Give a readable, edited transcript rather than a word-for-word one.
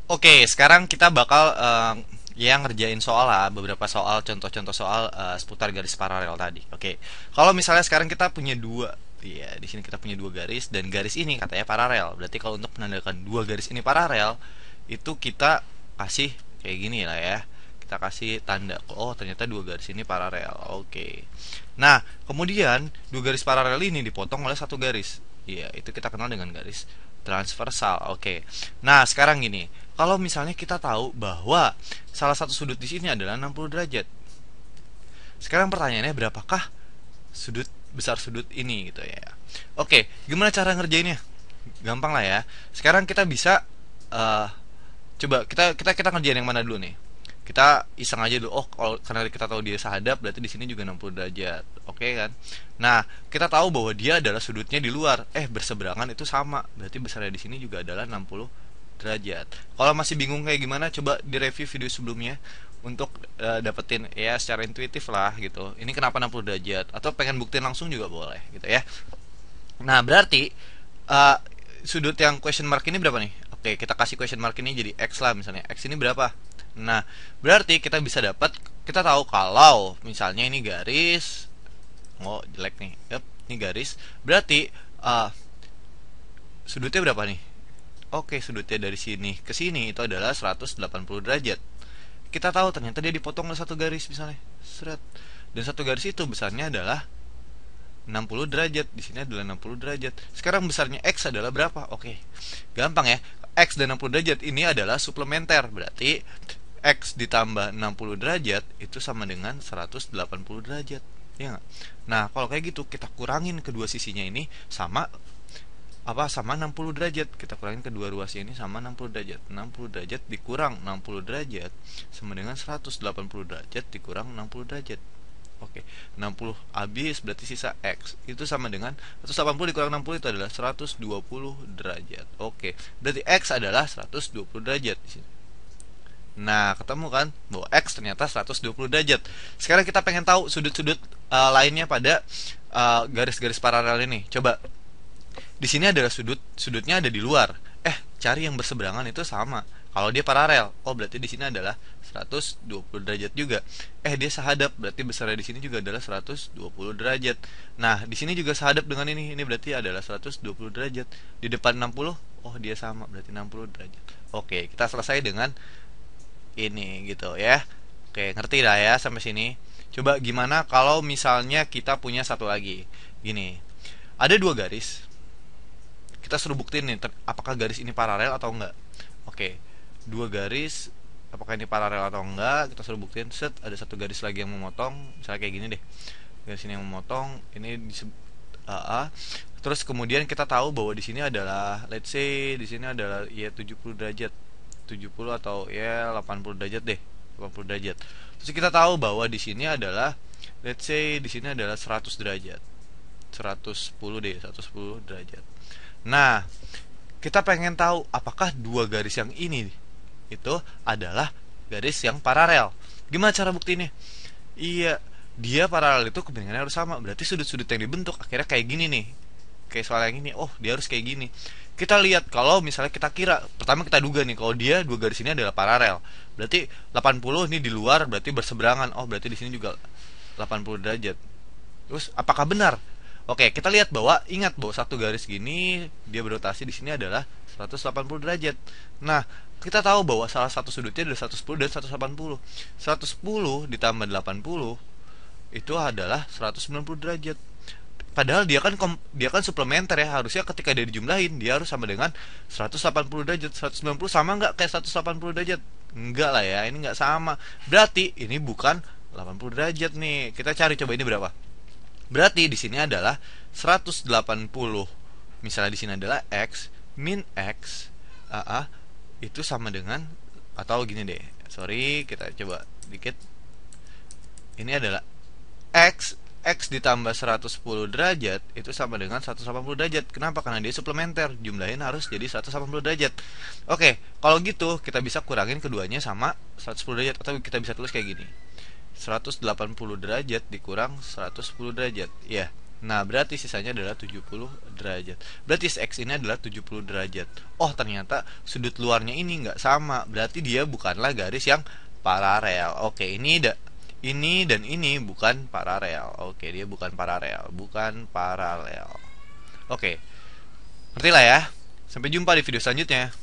Oke, sekarang kita bakal ya ngerjain soal lah, beberapa soal, contoh-contoh soal seputar garis paralel tadi. Oke, kalau misalnya sekarang kita punya dua, ya di sini kita punya dua garis dan garis ini katanya paralel. Berarti kalau untuk menandakan dua garis ini paralel, itu kita kasih kayak gini lah ya. Kita kasih tanda, oh ternyata dua garis ini paralel. Oke. Nah, kemudian dua garis paralel ini dipotong oleh satu garis. Iya, itu kita kenal dengan garis transversal. Oke. Nah, sekarang gini, kalau misalnya kita tahu bahwa salah satu sudut di sini adalah 60 derajat. Sekarang pertanyaannya berapakah sudut besar sudut ini gitu ya. Oke, gimana cara ngerjainnya? Gampang lah ya. Sekarang kita bisa eh, coba kita ngerjain yang mana dulu nih? Kita iseng aja dulu. Oh, kalau karena kita tahu dia sahadap, berarti di sini juga 60 derajat. Oke kan? Nah, kita tahu bahwa dia adalah sudutnya di luar. Berseberangan itu sama. Berarti besarnya di sini juga adalah 60 derajat. Kalau masih bingung kayak gimana, coba direview video sebelumnya untuk dapetin ya secara intuitif lah gitu. Ini kenapa 60 derajat? Atau pengen buktiin langsung juga boleh gitu ya. Nah, berarti eh, sudut yang question mark ini berapa nih? Oke, kita kasih question mark ini jadi X lah misalnya. X ini berapa? Nah, berarti kita bisa dapat, kita tahu kalau misalnya ini garis, oh jelek nih. Yep, ini garis. Berarti eh, sudutnya berapa nih? Oke, sudutnya dari sini ke sini itu adalah 180 derajat. Kita tahu ternyata dia dipotong oleh satu garis misalnya. Seret. Dan satu garis itu besarnya adalah 60 derajat. Di sini adalah 60 derajat. Sekarang besarnya X adalah berapa? Oke. Gampang ya. X dan 60 derajat ini adalah suplementer. Berarti X ditambah 60 derajat itu sama dengan 180 derajat. Ya nggak? Nah, kalau kayak gitu kita kurangin kedua sisinya ini sama apa, sama 60 derajat. Kita kurangin kedua ruasnya ini sama 60 derajat. 60 derajat dikurang 60 derajat sama dengan 180 derajat dikurang 60 derajat. Oke, 60 habis berarti sisa X. Itu sama dengan 180 dikurang 60 itu adalah 120 derajat. Oke, berarti X adalah 120 derajat di sini. Nah, ketemu kan bahwa X ternyata 120 derajat. Sekarang kita pengen tahu sudut-sudut lainnya pada garis-garis paralel ini. Coba, di sini adalah sudutnya ada di luar. Cari yang berseberangan itu sama. Kalau dia paralel, oh berarti di sini adalah 120 derajat juga. Dia sahadap, berarti besarnya di sini juga adalah 120 derajat. Nah, di sini juga sahadap dengan ini berarti adalah 120 derajat. Di depan 60, oh dia sama, berarti 60 derajat. Oke, kita selesai dengan ini gitu ya. Oke, ngerti lah ya sampai sini. Coba gimana kalau misalnya kita punya satu lagi. Gini, ada dua garis, kita suruh buktiin nih apakah garis ini paralel atau enggak. Oke, dua garis apakah ini paralel atau enggak, kita suruh buktiin. Set, ada satu garis lagi yang memotong, misalnya kayak gini deh. Garis ini yang memotong, ini disebut AA. Terus kemudian kita tahu bahwa di sini adalah, let's say di sini adalah ya 70 derajat. 70 atau ya 80 derajat deh. 80 derajat. Terus kita tahu bahwa di sini adalah, let's say di sini adalah 100 derajat. 110 deh, 110 derajat. Nah, kita pengen tahu apakah dua garis yang ini itu adalah garis yang paralel. Gimana cara buktinya? Iya, dia paralel itu kebenangannya harus sama. Berarti sudut-sudut yang dibentuk akhirnya kayak gini nih. Kayak soal yang ini. Oh, dia harus kayak gini. Kita lihat kalau misalnya kita kira, pertama kita duga nih kalau dia dua garis ini adalah paralel. Berarti 80 ini di luar, berarti berseberangan. Oh, berarti di sini juga 80 derajat. Terus apakah benar? Oke, kita lihat bahwa, ingat bahwa satu garis gini dia berotasi di sini adalah 180 derajat. Nah, kita tahu bahwa salah satu sudutnya adalah 110 dan 180. 110 ditambah 80 itu adalah 190 derajat. Padahal dia kan suplementer ya. Harusnya ketika dia dijumlahin dia harus sama dengan 180 derajat. 190 sama nggak kayak 180 derajat? Enggak lah ya, ini nggak sama. Berarti ini bukan 80 derajat nih. Kita cari coba ini berapa. Berarti di sini adalah 180. Misalnya di sini adalah X min X AA itu sama dengan, atau gini deh. Sorry, kita coba dikit. Ini adalah X ditambah 110 derajat itu sama dengan 180 derajat. Kenapa? Karena dia suplementer. Jumlahin harus jadi 180 derajat. Oke, kalau gitu kita bisa kurangin keduanya sama 110 derajat, atau kita bisa tulis kayak gini. 180 derajat dikurang 110 derajat. Ya, Nah, berarti sisanya adalah 70 derajat. Berarti X ini adalah 70 derajat. Oh, ternyata sudut luarnya ini nggak sama. Berarti dia bukanlah garis yang paralel. Oke, ini dan ini bukan paralel. Oke, dia bukan paralel. Bukan paralel. Oke, ngerti lah ya. Sampai jumpa di video selanjutnya.